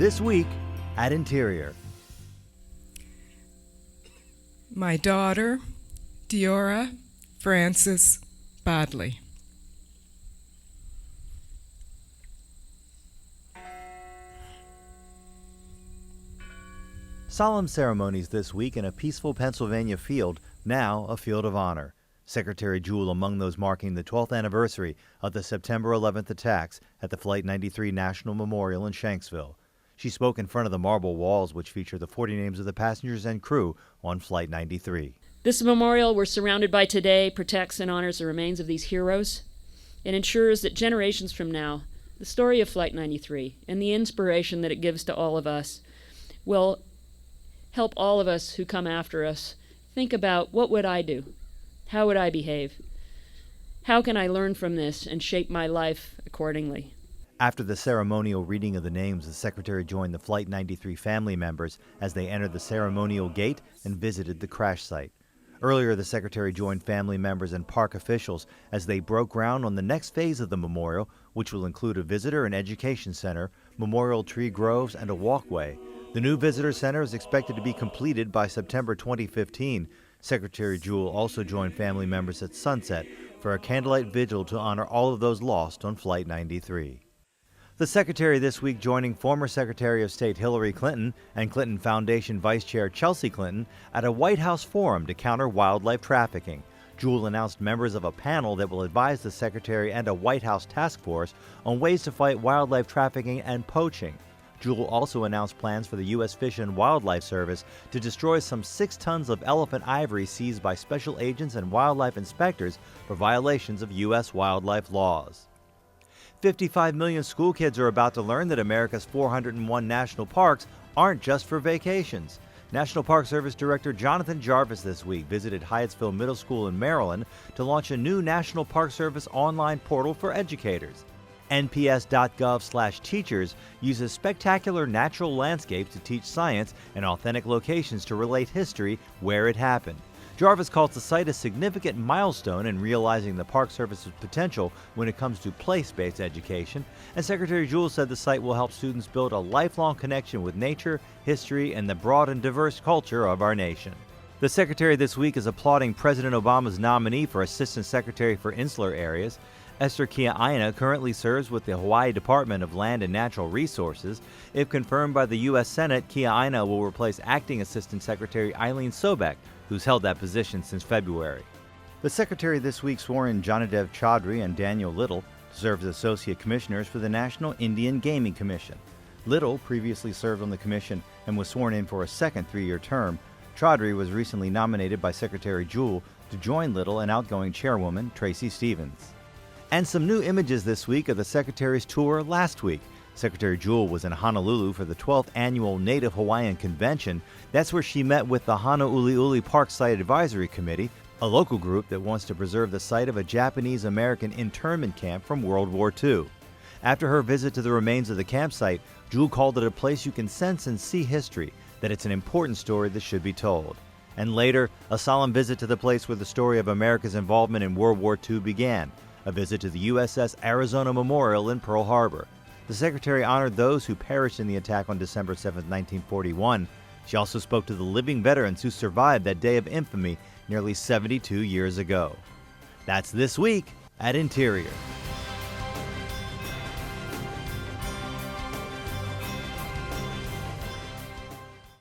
This week at Interior. My daughter, Diora Frances Bodley. Solemn ceremonies this week in a peaceful Pennsylvania field, now a field of honor. Secretary Jewell among those marking the 12th anniversary of the September 11th attacks at the Flight 93 National Memorial in Shanksville. She spoke in front of the marble walls, which feature the 40 names of the passengers and crew on Flight 93. This memorial we're surrounded by today protects and honors the remains of these heroes and ensures that generations from now, the story of Flight 93 and the inspiration that it gives to all of us will help all of us who come after us think about, what would I do? How would I behave? How can I learn from this and shape my life accordingly? After the ceremonial reading of the names, the Secretary joined the Flight 93 family members as they entered the ceremonial gate and visited the crash site. Earlier, the Secretary joined family members and park officials as they broke ground on the next phase of the memorial, which will include a visitor and education center, memorial tree groves, and a walkway. The new visitor center is expected to be completed by September 2015. Secretary Jewell also joined family members at sunset for a candlelight vigil to honor all of those lost on Flight 93. The Secretary this week joining former Secretary of State Hillary Clinton and Clinton Foundation Vice Chair Chelsea Clinton at a White House forum to counter wildlife trafficking. Jewell announced members of a panel that will advise the Secretary and a White House task force on ways to fight wildlife trafficking and poaching. Jewell also announced plans for the U.S. Fish and Wildlife Service to destroy some 6 tons of elephant ivory seized by special agents and wildlife inspectors for violations of U.S. wildlife laws. 55 million school kids are about to learn that America's 401 national parks aren't just for vacations. National Park Service Director Jonathan Jarvis this week visited Hyattsville Middle School in Maryland to launch a new National Park Service online portal for educators. NPS.gov/teachers uses spectacular natural landscapes to teach science and authentic locations to relate history where it happened. Jarvis calls the site a significant milestone in realizing the Park Service's potential when it comes to place-based education, and Secretary Jewell said the site will help students build a lifelong connection with nature, history, and the broad and diverse culture of our nation. The Secretary this week is applauding President Obama's nominee for Assistant Secretary for Insular Areas. Esther Kia'aina currently serves with the Hawaii Department of Land and Natural Resources. If confirmed by the U.S. Senate, Kia'aina will replace Acting Assistant Secretary Eileen Sobek, who's held that position since February. The Secretary this week swore in Janadev Chaudhry and Daniel Little to serve as Associate Commissioners for the National Indian Gaming Commission. Little previously served on the commission and was sworn in for a second 3-year term. Chaudhry was recently nominated by Secretary Jewell to join Little and outgoing Chairwoman Tracy Stevens. And some new images this week of the Secretary's tour last week. Secretary Jewell was in Honolulu for the 12th Annual Native Hawaiian Convention. That's where she met with the Honouliuli Park Site Advisory Committee, a local group that wants to preserve the site of a Japanese-American internment camp from World War II. After her visit to the remains of the campsite, Jewell called it a place you can sense and see history, that it's an important story that should be told. And later, a solemn visit to the place where the story of America's involvement in World War II began, a visit to the USS Arizona Memorial in Pearl Harbor. The Secretary honored those who perished in the attack on December 7, 1941. She also spoke to the living veterans who survived that day of infamy nearly 72 years ago. That's This Week at Interior.